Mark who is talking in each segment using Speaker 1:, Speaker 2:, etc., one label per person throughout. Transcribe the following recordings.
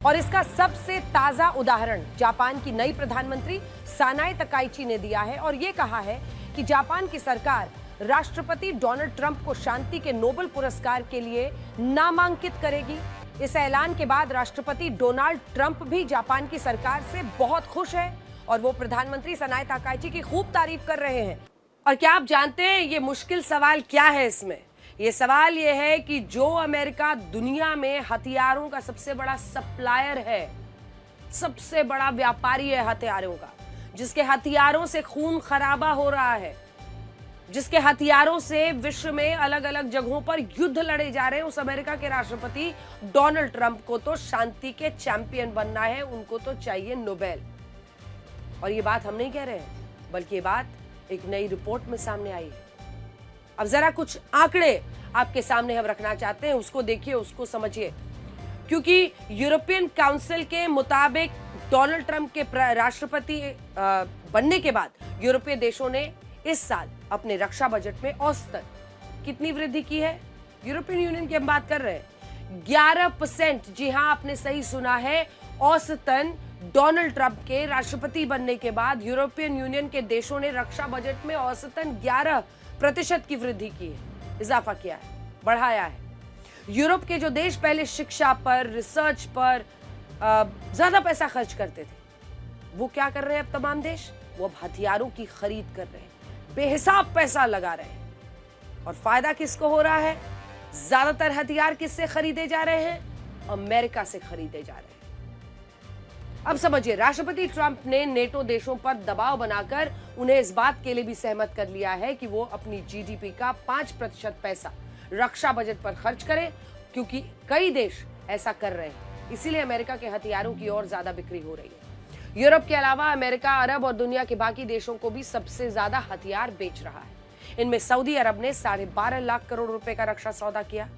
Speaker 1: और इसका सबसे ताजा उदाहरण जापान की नई प्रधानमंत्री सानाए तकाइची ने दिया है और यह कहा है कि जापान की सरकार राष्ट्रपति डोनाल्ड ट्रंप को शांति के नोबेल पुरस्कार के लिए नामांकित करेगी। इस ऐलान के बाद राष्ट्रपति डोनाल्ड ट्रंप भी जापान की सरकार से बहुत खुश है और वो प्रधानमंत्री सानाए तकाइची की खूब तारीफ कर रहे हैं। और क्या आप जानते हैं ये मुश्किल सवाल क्या है इसमें? ये सवाल ये है कि जो अमेरिका दुनिया में हथियारों का सबसे बड़ा सप्लायर है, सबसे बड़ा व्यापारी है हथियारों का, जिसके हथियारों से खून खराबा हो रहा है, जिसके हथियारों से विश्व में अलग अलग जगहों पर युद्ध लड़े जा रहे हैं, उस अमेरिका के राष्ट्रपति डोनाल्ड ट्रंप को तो शांति के चैंपियन बनना है, उनको तो चाहिए नोबेल। और ये बात हम नहीं कह रहे हैं, बल्कि ये बात एक नई रिपोर्ट में सामने आई है। अब जरा कुछ आंकड़े आपके सामने हम रखना चाहते हैं, उसको देखिए, उसको समझिए, क्योंकि यूरोपियन काउंसिल के मुताबिक डोनाल्ड ट्रंप के राष्ट्रपति बनने के बाद यूरोपीय देशों ने इस साल अपने रक्षा बजट में औसतन कितनी वृद्धि की है? यूरोपियन यूनियन की हम बात कर रहे हैं, 11%। जी हां, आपने सही सुना है, औसतन डोनाल्ड ट्रंप के राष्ट्रपति बनने के बाद यूरोपियन यूनियन के देशों ने रक्षा बजट में औसतन 11% की वृद्धि की है, इजाफा किया है, बढ़ाया है। यूरोप के जो देश पहले शिक्षा पर, रिसर्च पर ज्यादा पैसा खर्च करते थे, वो क्या कर रहे हैं? अब तमाम देश वो अब हथियारों की खरीद कर रहे हैं, बेहिसाब पैसा लगा रहे हैं। और फायदा किसको हो रहा है? ज्यादातर हथियार किससे खरीदे जा रहे हैं? अमेरिका से खरीदे जा रहे हैं। अब समझिए, राष्ट्रपति ट्रंप ने नेटो देशों पर दबाव बनाकर उन्हें इस बात के लिए भी सहमत कर लिया है कि वो अपनी जीडीपी का 5% पैसा रक्षा बजट पर खर्च करें, क्योंकि कई देश ऐसा कर रहे हैं। इसीलिए अमेरिका के हथियारों की और ज्यादा बिक्री हो रही है। यूरोप के अलावा अमेरिका, अरब और दुनिया के बाकी देशों को भी सबसे ज्यादा हथियार बेच रहा है। इनमें सऊदी अरब ने 12.5 लाख करोड़ रुपए का रक्षा सौदा किया,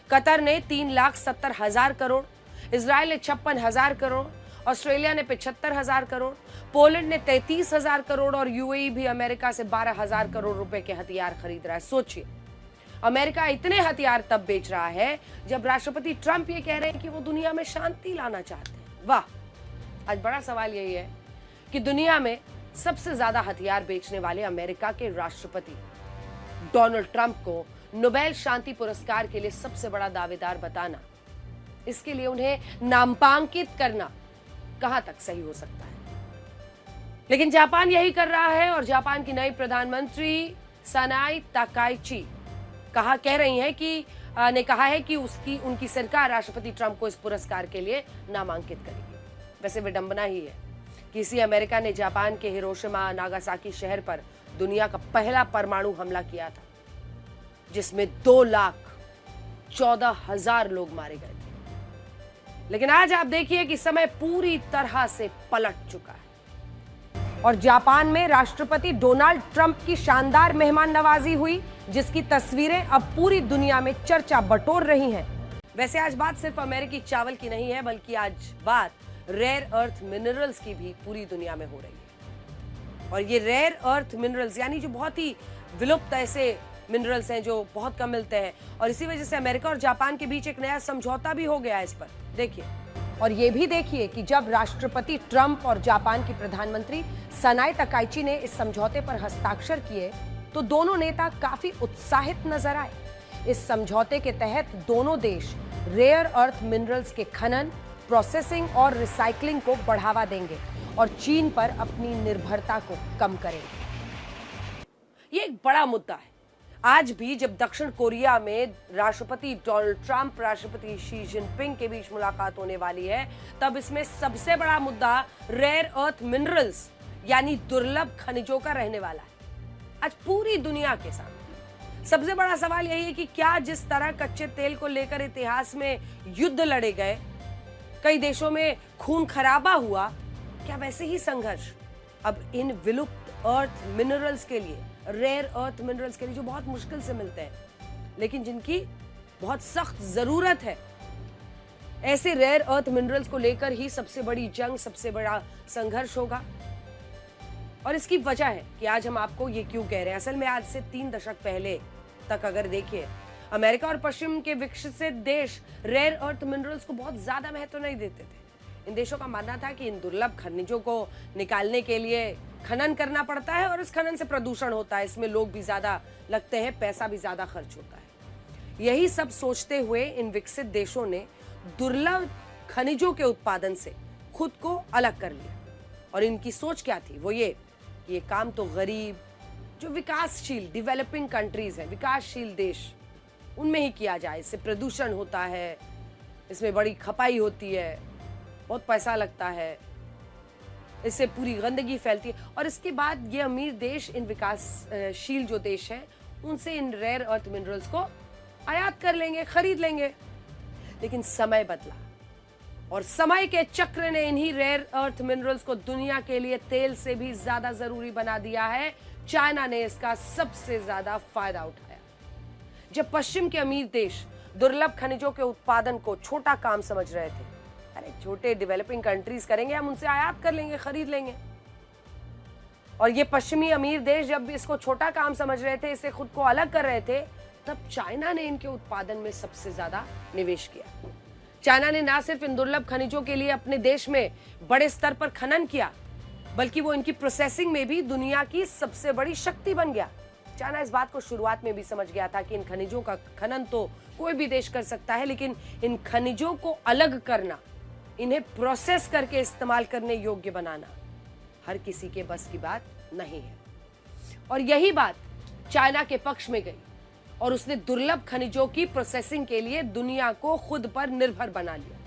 Speaker 1: कतर ने 3,70,000 करोड़, इजराइल ने 56,000 करोड़, ऑस्ट्रेलिया ने 75,000 करोड़, पोलैंड ने 33,000 करोड़ और यूएई भी अमेरिका से 12,000 करोड़ रुपए के हथियार खरीद रहा है। सोचिए, अमेरिका इतने हथियार तब बेच रहा है जब राष्ट्रपति ट्रंप ये कह रहे हैं कि वो दुनिया में शांति लाना चाहते हैं। वाह! आज बड़ा सवाल यही है कि दुनिया में सबसे ज्यादा हथियार बेचने वाले अमेरिका के राष्ट्रपति डोनाल्ड ट्रंप को नोबेल शांति पुरस्कार के लिए सबसे बड़ा दावेदार बताना, इसके लिए उन्हें नामांकित करना कहां तक सही हो सकता है? लेकिन जापान यही कर रहा है और जापान की नई प्रधानमंत्री सानाए तकाइची कह रही हैं कि कहा है कि उनकी सरकार राष्ट्रपति ट्रंप को इस पुरस्कार के लिए नामांकित करेगी। वैसे विडंबना ही है कि इसी अमेरिका ने जापान के हिरोशिमा नागासाकी शहर पर दुनिया का पहला परमाणु हमला किया था, जिसमें 2,14,000 लोग मारे गए थे। लेकिन आज आप देखिए कि समय पूरी तरह से पलट चुका है और जापान में राष्ट्रपति डोनाल्ड ट्रंप की शानदार मेहमान नवाजी हुई, जिसकी तस्वीरें अब पूरी दुनिया में चर्चा बटोर रही हैं। वैसे आज बात सिर्फ अमेरिकी चावल की नहीं है, बल्कि आज बात रेयर अर्थ मिनरल्स की भी पूरी दुनिया में हो रही है। और ये रेयर अर्थ मिनरल्स यानी जो बहुत ही विलुप्त ऐसे मिनरल्स हैं जो बहुत कम मिलते हैं, और इसी वजह से अमेरिका और जापान के बीच एक नया समझौता भी हो गया है इस पर। देखिए, और ये भी देखिए कि जब राष्ट्रपति ट्रंप और जापान की प्रधानमंत्री सानाए तकाइची ने इस समझौते पर हस्ताक्षर किए तो दोनों नेता काफी उत्साहित नजर आए। इस समझौते के तहत दोनों देश रेयर अर्थ मिनरल्स के खनन, प्रोसेसिंग और रिसाइकलिंग को बढ़ावा देंगे और चीन पर अपनी निर्भरता को कम करेंगे। ये एक बड़ा मुद्दा है। आज भी जब दक्षिण कोरिया में राष्ट्रपति डोनाल्ड ट्रंप, राष्ट्रपति शी जिनपिंग के बीच मुलाकात होने वाली है, तब इसमें सबसे बड़ा मुद्दा रेयर अर्थ मिनरल्स यानी दुर्लभ खनिजों का रहने वाला है। आज पूरी दुनिया के सामने सबसे बड़ा सवाल यही है कि क्या जिस तरह कच्चे तेल को लेकर इतिहास में युद्ध लड़े गए, कई देशों में खून खराबा हुआ, क्या वैसे ही संघर्ष अब इन विलुप्त अर्थ मिनरल्स के लिए, रेयर अर्थ मिनरल्स के लिए, जो बहुत मुश्किल से मिलते हैं लेकिन जिनकी बहुत सख्त जरूरत है, ऐसे रेयर अर्थ मिनरल्स को लेकर ही सबसे बड़ी जंग, सबसे बड़ा संघर्ष होगा। और इसकी वजह है कि आज हम आपको ये क्यों कह रहे हैं। असल में आज से 3 दशक पहले तक अगर देखिए, अमेरिका और पश्चिम के विकसित देश रेयर अर्थ मिनरल्स को बहुत ज्यादा महत्व नहीं देते थे। इन देशों का मानना था कि इन दुर्लभ खनिजों को निकालने के लिए खनन करना पड़ता है और इस खनन से प्रदूषण होता है, इसमें लोग भी ज्यादा लगते हैं, पैसा भी ज्यादा खर्च होता है। यही सब सोचते हुए इन विकसित देशों ने दुर्लभ खनिजों के उत्पादन से खुद को अलग कर लिया। और इनकी सोच क्या थी? वो ये कि ये काम तो गरीब, जो विकासशील डेवलपिंग कंट्रीज है, विकासशील देश, उनमें ही किया जाए। इससे प्रदूषण होता है, इसमें बड़ी खपाई होती है, बहुत पैसा लगता है, इससे पूरी गंदगी फैलती है। और इसके बाद ये अमीर देश इन विकासशील जो देश हैं उनसे इन रेयर अर्थ मिनरल्स को आयात कर लेंगे, खरीद लेंगे। लेकिन समय बदला और समय के चक्र ने इन्हीं रेयर अर्थ मिनरल्स को दुनिया के लिए तेल से भी ज्यादा जरूरी बना दिया है। चाइना ने इसका सबसे ज्यादा फायदा उठाया। जब पश्चिम के अमीर देश दुर्लभ खनिजों के उत्पादन को छोटा काम समझ रहे थे, अरे छोटे डेवलपिंग कंट्रीज करेंगे, हम उनसे आयात कर लेंगे, खरीद लेंगे, और ये पश्चिमी अमीर देश जब इसको छोटा काम समझ रहे थे, इससे खुद को अलग कर रहे थे, तब चाइना ने इनके उत्पादन में सबसे ज्यादा निवेश किया। चाइना ने ना सिर्फ इन दुर्लभ खनिजों के लिए अपने देश में बड़े स्तर पर खनन किया, बल्कि वो इनकी प्रोसेसिंग में भी दुनिया की सबसे बड़ी शक्ति बन गया। चाइना इस बात को शुरुआत में भी समझ गया था कि इन खनिजों का खनन तो कोई भी देश कर सकता है, लेकिन इन खनिजों को अलग करना, इन्हें प्रोसेस करके इस्तेमाल करने योग्य बनाना हर किसी के बस की बात नहीं है। और यही बात चाइना के पक्ष में गई और उसने दुर्लभ खनिजों की प्रोसेसिंग के लिए दुनिया को खुद पर निर्भर बना लिया।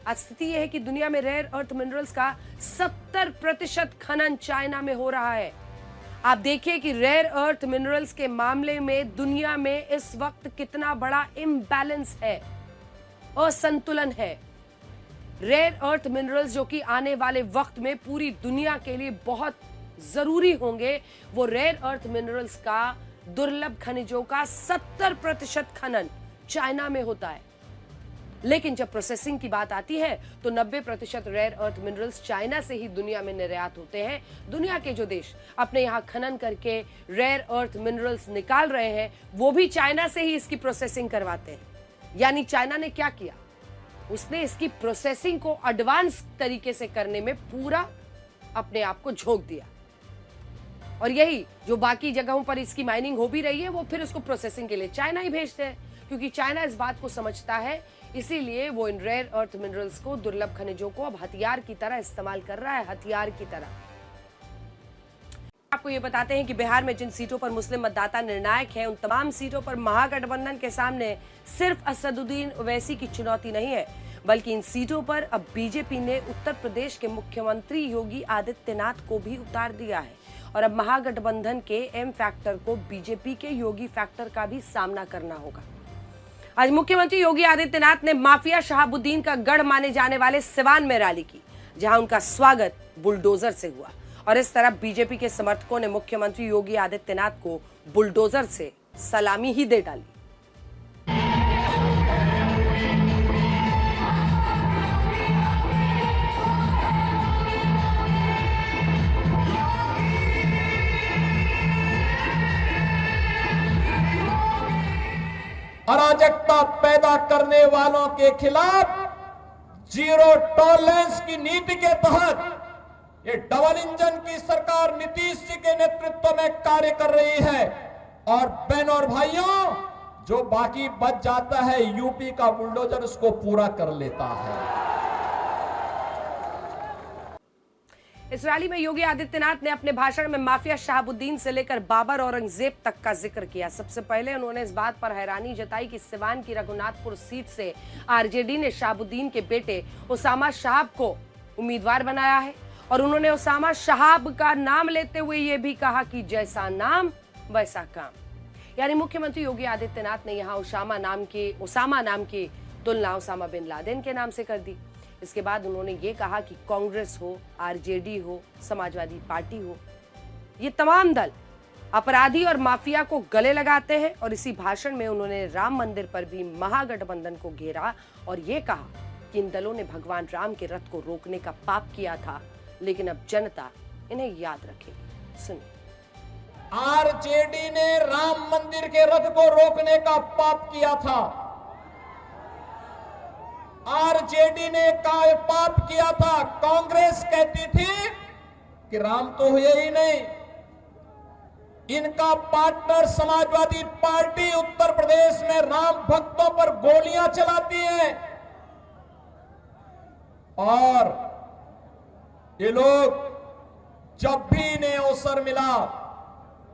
Speaker 1: आज स्थिति यह है कि दुनिया में रेयर अर्थ मिनरल्स का 70% खनन चाइना में हो रहा है। आप देखिए कि रेयर अर्थ मिनरल्स के मामले में दुनिया में इस वक्त कितना बड़ा इम्बैलेंस है, असंतुलन है। रेयर अर्थ मिनरल्स जो कि आने वाले वक्त में पूरी दुनिया के लिए बहुत जरूरी होंगे, वो रेयर अर्थ मिनरल्स का, दुर्लभ खनिजों का 70% खनन चाइना में होता है। लेकिन जब प्रोसेसिंग की बात आती है तो 90% रेयर अर्थ मिनरल्स चाइना से ही दुनिया में निर्यात होते हैं। दुनिया के जो देश अपने यहाँ खनन करके रेयर अर्थ मिनरल्स निकाल रहे हैं, वो भी चाइना से ही इसकी प्रोसेसिंग करवाते हैं। यानी चाइना ने क्या किया? उसने इसकी प्रोसेसिंग को एडवांस तरीके से करने में पूरा अपने आप को झोंक दिया। और यही जो बाकी जगहों पर इसकी माइनिंग हो भी रही है, वो फिर उसको प्रोसेसिंग के लिए चाइना ही भेजते हैं, क्योंकि चाइना इस बात को समझता है। इसीलिए वो इन रेयर अर्थ मिनरल्स को, दुर्लभ खनिजों को अब हथियार की तरह इस्तेमाल कर रहा है, हथियार की तरह। आपको ये बताते हैं कि बिहार में जिन सीटों पर मुस्लिम मतदाता निर्णायक हैं, उन तमाम सीटों पर महागठबंधन के सामने सिर्फ असदुद्दीन ओवैसी की चुनौती नहीं है, बल्कि इन सीटों पर अब बीजेपी ने उत्तर प्रदेश के मुख्यमंत्री योगी आदित्यनाथ को भी उतार दिया है। और अब महागठबंधन के एम फैक्टर को बीजेपी के योगी फैक्टर का भी सामना करना होगा। आज मुख्यमंत्री योगी आदित्यनाथ ने माफिया शहाबुद्दीन का गढ़ माने जाने वाले सिवान में रैली की, जहां उनका स्वागत बुलडोजर से हुआ। और इस तरह बीजेपी के समर्थकों ने मुख्यमंत्री योगी आदित्यनाथ को बुलडोजर से सलामी ही दे डाली।
Speaker 2: अराजकता पैदा करने वालों के खिलाफ जीरो टॉलरेंस की नीति के तहत ये डबल इंजन की सरकार नीतीश जी के नेतृत्व में कार्य कर रही है। और बहनों और भाइयों, जो बाकी बच जाता है, यूपी का बुलडोजर उसको पूरा कर लेता है।
Speaker 1: इस रैली में योगी आदित्यनाथ ने अपने भाषण में माफिया शहाबुद्दीन से लेकर बाबर औरंगजेब तक का जिक्र किया। सबसे पहले उन्होंने इस बात पर हैरानी जताई कि सिवान की रघुनाथपुर सीट से आरजेडी ने शहाबुद्दीन के बेटे उसामा शहाब को उम्मीदवार बनाया है। और उन्होंने उसामा शहाब का नाम लेते हुए यह भी कहा कि जैसा नाम वैसा काम। यानी मुख्यमंत्री योगी आदित्यनाथ ने यहाँ उसामा नाम की तुलना उसामा बिन लादेन के नाम से कर दी। इसके बाद उन्होंने ये कहा कि कांग्रेस हो, आरजेडी हो, समाजवादी पार्टी हो, ये तमाम दल अपराधी और माफिया को गले लगाते हैं। और इसी भाषण में उन्होंने राम मंदिर पर भी महागठबंधन को घेरा और ये कहा कि इन दलों ने भगवान राम के रथ को रोकने का पाप किया था, लेकिन अब जनता इन्हें याद रखेगी। सुनिए।
Speaker 2: आरजेडी ने राम मंदिर के रथ को रोकने का पाप किया था। आरजेडी ने काय पाप किया था। कांग्रेस कहती थी कि राम तो हुए ही नहीं। इनका पार्टनर समाजवादी पार्टी उत्तर प्रदेश में राम भक्तों पर गोलियां चलाती है और ये लोग जब भी इन्हें अवसर मिला,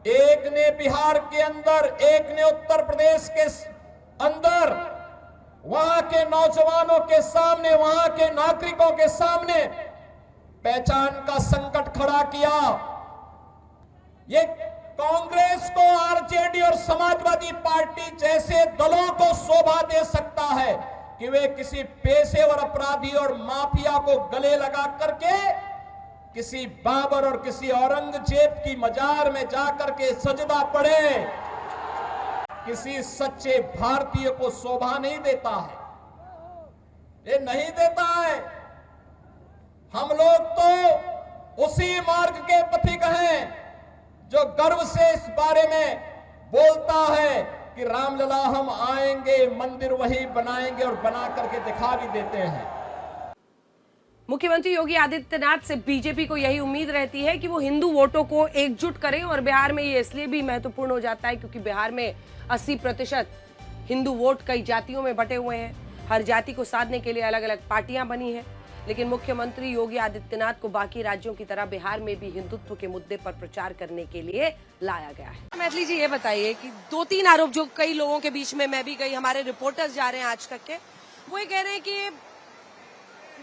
Speaker 2: एक ने बिहार के अंदर, एक ने उत्तर प्रदेश के अंदर, वहां के नौजवानों के सामने, वहां के नागरिकों के सामने पहचान का संकट खड़ा किया। ये कांग्रेस को, आरजेडी और समाजवादी पार्टी जैसे दलों को शोभा दे सकता है कि वे किसी पेशेवर अपराधी और माफिया को गले लगा करके किसी बाबर और किसी औरंगजेब की मजार में जाकर के सजदा पड़े। किसी सच्चे भारतीय को शोभा नहीं देता है, ये नहीं देता है। हम लोग तो उसी मार्ग के पथिक हैं जो गर्व से इस बारे में बोलता है कि रामलला हम आएंगे, मंदिर वही बनाएंगे और बना करके दिखा भी देते हैं।
Speaker 1: मुख्यमंत्री योगी आदित्यनाथ से बीजेपी को यही उम्मीद रहती है कि वो हिंदू वोटों को एकजुट करें और बिहार में ये इसलिए भी महत्वपूर्ण हो जाता है क्योंकि बिहार में 80% हिंदू वोट कई जातियों में बटे हुए हैं। हर जाति को साधने के लिए अलग अलग पार्टियां बनी हैं, लेकिन मुख्यमंत्री योगी आदित्यनाथ को बाकी राज्यों की तरह बिहार में भी हिंदुत्व के मुद्दे पर प्रचार करने के लिए लाया गया है। मैथिली जी ये बताइए कि 2-3 आरोप जो कई लोगों के बीच में, मैं भी गई, हमारे रिपोर्टर्स जा रहे हैं आज तक के, वो ये कह रहे हैं कि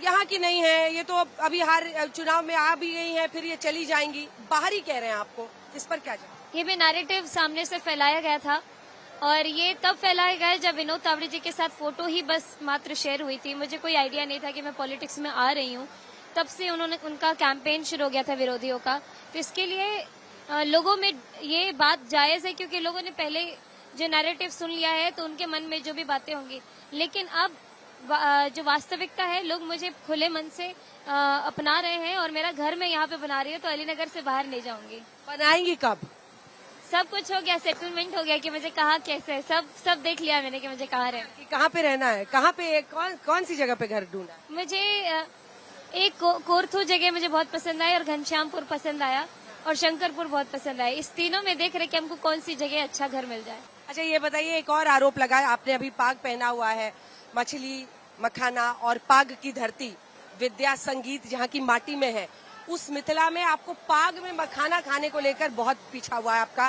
Speaker 1: यहाँ की नहीं है, ये तो अभी हार चुनाव में आ भी गई है, फिर ये चली जाएंगी, बाहरी कह रहे हैं आपको, इस पर क्या जाए?
Speaker 3: ये भी नैरेटिव सामने से फैलाया गया था और ये तब फैलाया गया जब विनोद तावड़े जी के साथ फोटो ही बस मात्र शेयर हुई थी। मुझे कोई आइडिया नहीं था कि मैं पॉलिटिक्स में आ रही हूँ। तब से उनका कैंपेन शुरू हो गया था विरोधियों का, तो इसके लिए लोगों में ये बात जायज है क्योंकि लोगों ने पहले जो नैरेटिव सुन लिया है तो उनके मन में जो भी बातें होंगी, लेकिन अब जो वास्तविकता है, लोग मुझे खुले मन से अपना रहे हैं और मेरा घर में यहाँ पे बना रही है, तो अलीनगर से बाहर नहीं जाऊंगी।
Speaker 1: बनाएंगी कब?
Speaker 3: सब कुछ हो गया, सेटलमेंट हो गया कि मुझे कहाँ कैसे, सब देख लिया मैंने कि मुझे कहाँ रहना,
Speaker 1: कि कहाँ पे रहना है, कहाँ पे, कौन सी जगह पे घर ढूंढा?
Speaker 3: मुझे एक कोरथू जगह मुझे बहुत पसंद आई और घनश्यामपुर पसंद आया और शंकरपुर बहुत पसंद आया। इस तीनों में देख रहे कि हमको कौन सी जगह अच्छा घर मिल जाए।
Speaker 1: अच्छा ये बताइए, एक और आरोप लगाया आपने, अभी पाग पहना हुआ है, मछली, मखाना और पाग की धरती, विद्या संगीत जहाँ की माटी में है, उस मिथिला में आपको पाग में मखाना खाने को लेकर बहुत पीछा हुआ है आपका,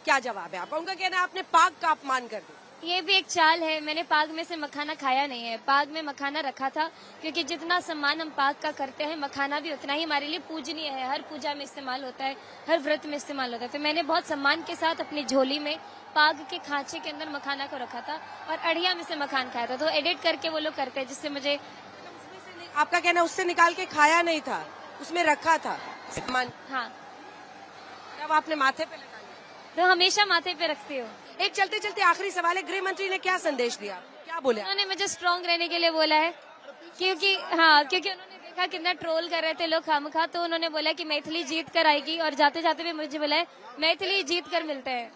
Speaker 1: क्या जवाब है आपका? उनका कहना है आपने पाग का अपमान कर दिया।
Speaker 3: ये भी एक चाल है, मैंने पाग में से मखाना खाया नहीं है, पाग में मखाना रखा था क्योंकि जितना सम्मान हम पाग का करते हैं, मखाना भी उतना ही हमारे लिए पूजनीय है, हर पूजा में इस्तेमाल होता है, हर व्रत में इस्तेमाल होता है। तो मैंने बहुत सम्मान के साथ अपनी झोली में पाग के खांचे के अंदर मखाना को रखा था और अड़िया में से मखान खाया था। तो एडिट करके वो लोग करते हैं जिससे मुझे,
Speaker 1: आपका कहना उससे निकाल के खाया नहीं था, उसमें रखा था सम्मान।
Speaker 3: हाँ,
Speaker 1: तब आपने माथे पे लगा लिया?
Speaker 3: तो हमेशा माथे पे रखती हूँ।
Speaker 1: एक चलते चलते आखिरी सवाल है, गृह मंत्री ने क्या संदेश दिया, क्या बोले?
Speaker 3: उन्होंने मुझे स्ट्रांग रहने के लिए बोला है क्योंकि उन्होंने देखा कितना ट्रोल कर रहे थे लोग खामखा, तो उन्होंने बोला कि मैथिली जीत कर आएगी और जाते जाते भी मुझे बोला है मैथिली जीत कर मिलते हैं।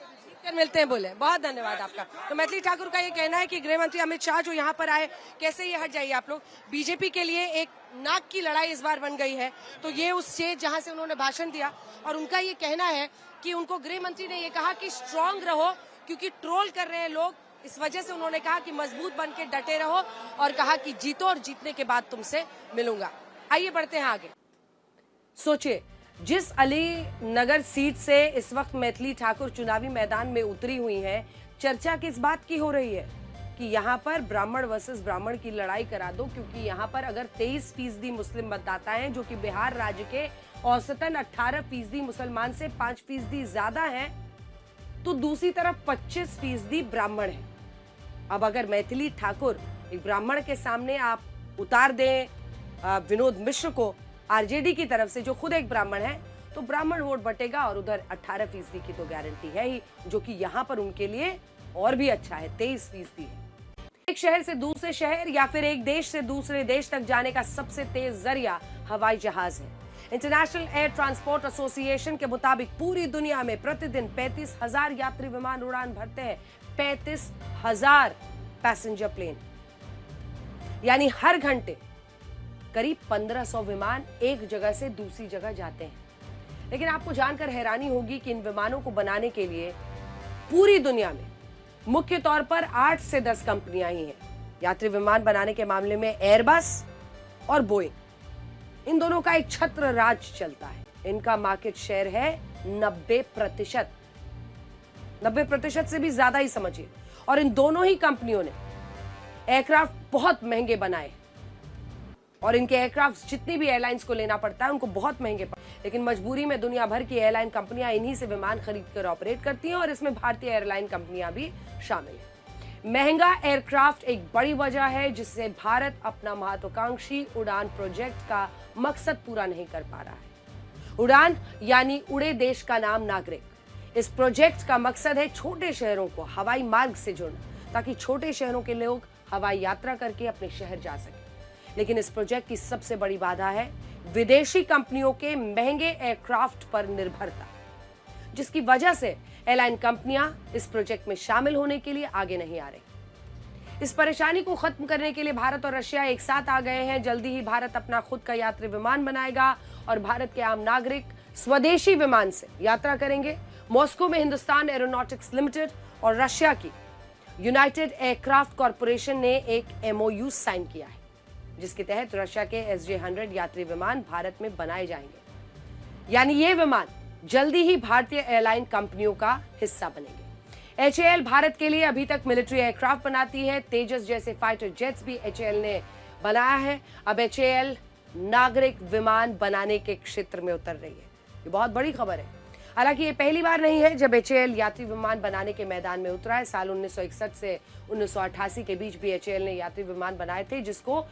Speaker 1: बोले। बहुत धन्यवाद आपका। तो मैथिली ठाकुर का ये कहना है कि गृह मंत्री अमित शाह जो यहाँ पर आए, कैसे ये हट जाइए आप लोग, बीजेपी के लिए एक नाक की लड़ाई इस बार बन गई है। तो ये उस स्टेज जहाँ से उन्होंने भाषण दिया और उनका ये कहना है कि उनको गृह मंत्री ने ये कहा कि स्ट्रांग रहो क्योंकि ट्रोल कर रहे हैं लोग, इस वजह से उन्होंने कहा कि मजबूत बन के डटे रहो और कहा कि जीतो और जीतने के बाद तुमसे मिलूंगा। आइए बढ़ते हैं आगे। सोचिए, जिस अलीनगर सीट से इस वक्त मैथिली ठाकुर चुनावी मैदान में उतरी हुई हैं, चर्चा किस बात की हो रही है कि यहाँ पर ब्राह्मण वर्सेस ब्राह्मण की लड़ाई करा दो, क्योंकि यहाँ पर अगर 23% मुस्लिम मतदाता हैं जो कि बिहार राज्य के औसतन 18% मुसलमान से 5% ज्यादा हैं, तो दूसरी तरफ 25% ब्राह्मण हैं। अब अगर मैथिली ठाकुर एक ब्राह्मण के सामने आप उतार दें विनोद मिश्र को आरजेडी की तरफ से, जो खुद एक ब्राह्मण है, तो ब्राह्मण वोट बटेगा और उधर 18% की तो गारंटी है ही, जो कि यहाँ पर उनके लिए और भी अच्छा है, 23% है। एक शहर से दूसरे शहर या फिर एक देश से दूसरे देश तक जाने का सबसे तेज जरिया हवाई जहाज है। इंटरनेशनल एयर ट्रांसपोर्ट एसोसिएशन के मुताबिक पूरी दुनिया में प्रतिदिन 35,000 यात्री विमान उड़ान भरते हैं, 35,000 पैसेंजर प्लेन। यानी हर घंटे करीब 1500 विमान एक जगह से दूसरी जगह जाते हैं। लेकिन आपको जानकर हैरानी होगी कि इन विमानों को बनाने के लिए पूरी दुनिया में मुख्य तौर पर 8 से 10 कंपनियां ही हैं। यात्री विमान बनाने के मामले में एयरबस और बोइंग, इन दोनों का एक छत्र राज चलता है। इनका मार्केट शेयर है 90%, 90% से भी ज्यादा ही समझिए। और इन दोनों ही कंपनियों ने एयरक्राफ्ट बहुत महंगे बनाए और इनके एयरक्राफ्ट जितनी भी एयरलाइंस को लेना पड़ता है उनको बहुत महंगे लेकिन मजबूरी में दुनिया भर की एयरलाइन कंपनियां इन्हीं से विमान खरीद कर ऑपरेट करती हैं और इसमें भारतीय एयरलाइन कंपनियां भी शामिल हैं। महंगा एयरक्राफ्ट एक बड़ी वजह है जिससे भारत अपना महत्वाकांक्षी उड़ान प्रोजेक्ट का मकसद पूरा नहीं कर पा रहा है। उड़ान यानी उड़े देश का नाम नागरिक। इस प्रोजेक्ट का मकसद है छोटे शहरों को हवाई मार्ग से जोड़ना ताकि छोटे शहरों के लोग हवाई यात्रा करके अपने शहर जा सके। लेकिन इस प्रोजेक्ट की सबसे बड़ी बाधा है विदेशी कंपनियों के महंगे एयरक्राफ्ट पर निर्भरता, जिसकी वजह से एयरलाइन कंपनियां इस प्रोजेक्ट में शामिल होने के लिए आगे नहीं आ रही। इस परेशानी को खत्म करने के लिए भारत और रशिया एक साथ आ गए हैं। जल्दी ही भारत अपना खुद का यात्री विमान बनाएगा और भारत के आम नागरिक स्वदेशी विमान से यात्रा करेंगे। मॉस्को में हिंदुस्तान एरोनॉटिक्स लिमिटेड और रशिया की यूनाइटेड एयरक्राफ्ट कॉरपोरेशन ने एक MOU साइन किया है जिसके तहत रशिया के SJ-100 यात्री विमान भारत में बनाए जाएंगे। यानी ये विमान जल्दी ही भारतीय एयरलाइन कंपनियों का हिस्सा बनेंगे। HAL भारत के लिए अभी तक मिलिट्री एयरक्राफ्ट बनाती है। तेजस जैसे फाइटर जेट्स भी HAL ने बनाया है। अब HAL नागरिक विमान बनाने के क्षेत्र में उतर रही है। ये बहुत बड़ी खबर है। हालांकि ये पहली बार नहीं है जब HAL यात्री विमान बनाने के मैदान में उतरा है। साल 1961 से 1988 के बीच भी HAL ने यात्री विमान बनाए थे जिसको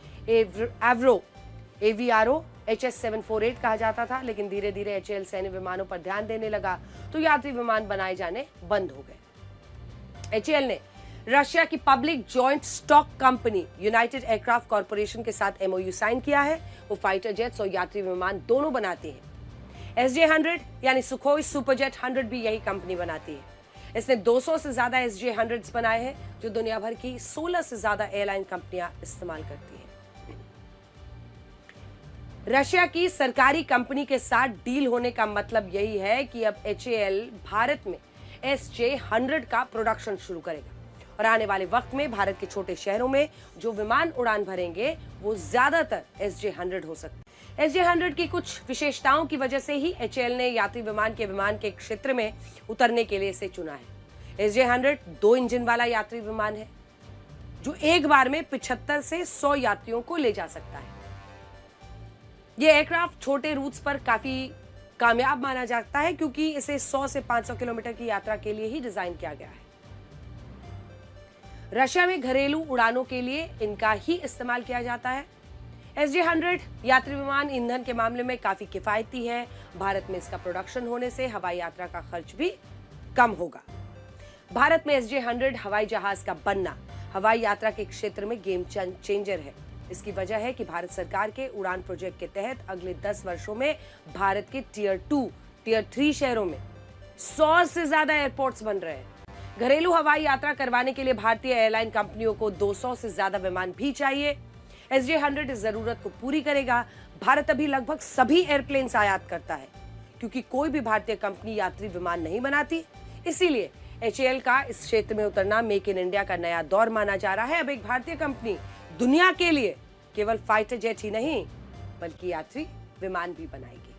Speaker 1: AVRO HS-748 कहा जाता था। लेकिन धीरे धीरे HAL सैन्य विमानों पर ध्यान देने लगा तो यात्री विमान बनाए जाने बंद हो गए। HAL ने रशिया की public joint stock company United aircraft corporation के साथ MOU साइन किया है। वो फाइटर जेट्स और यात्री विमान दोनों बनाती है। SJ-100 यानी सुखोई सुपरजेट 100 भी यही कंपनी बनाती है। इसने 200 से ज्यादा SJ-100s बनाए हैं जो दुनिया भर की 16 से ज्यादा एयरलाइन कंपनियां इस्तेमाल करती हैं। रशिया की सरकारी कंपनी के साथ डील होने का मतलब यही है कि अब HAL भारत में SJ-100 का प्रोडक्शन शुरू करेगा और आने वाले वक्त में भारत के छोटे शहरों में जो विमान उड़ान भरेंगे वो ज्यादातर SJ-100 हो सकते हैं। SJ-100 की कुछ विशेषताओं की वजह से ही HAL ने यात्री विमान के क्षेत्र में उतरने के लिए इसे चुना है। SJ-100 2 इंजन वाला यात्री विमान है जो एक बार में 75 से 100 यात्रियों को ले जा सकता है। ये एयरक्राफ्ट छोटे रूट्स पर काफी कामयाब माना जाता है क्योंकि इसे 100 से 500 किलोमीटर की यात्रा के लिए ही डिजाइन किया गया है। रशिया में घरेलू उड़ानों के लिए इनका ही इस्तेमाल किया जाता है। SJ-100 यात्री विमान ईंधन के मामले में काफी किफायती है। भारत में इसका प्रोडक्शन होने से हवाई यात्रा का खर्च भी कम होगा। भारत में SJ-100 हवाई जहाज का बनना हवाई यात्रा के क्षेत्र में गेम चेंजर है। इसकी वजह है कि भारत सरकार के उड़ान प्रोजेक्ट के तहत अगले 10 वर्षों में भारत के टियर 2, टियर 3 शहरों में 100 से ज्यादा एयरपोर्ट्स बन रहे हैं। घरेलू हवाई यात्रा करवाने के लिए भारतीय एयरलाइन कंपनियों को 200 से ज्यादा विमान भी चाहिए। SJ-100 इस जरूरत को पूरी करेगा। भारत अभी लगभग सभी एयरप्लेन्स आयात करता है क्योंकि कोई भी भारतीय कंपनी यात्री विमान नहीं बनाती। इसीलिए HAL का इस क्षेत्र में उतरना मेक इन इंडिया का नया दौर माना जा रहा है। अब एक भारतीय कंपनी दुनिया के लिए केवल फाइटर जेट ही नहीं बल्कि यात्री विमान भी बनाएगी।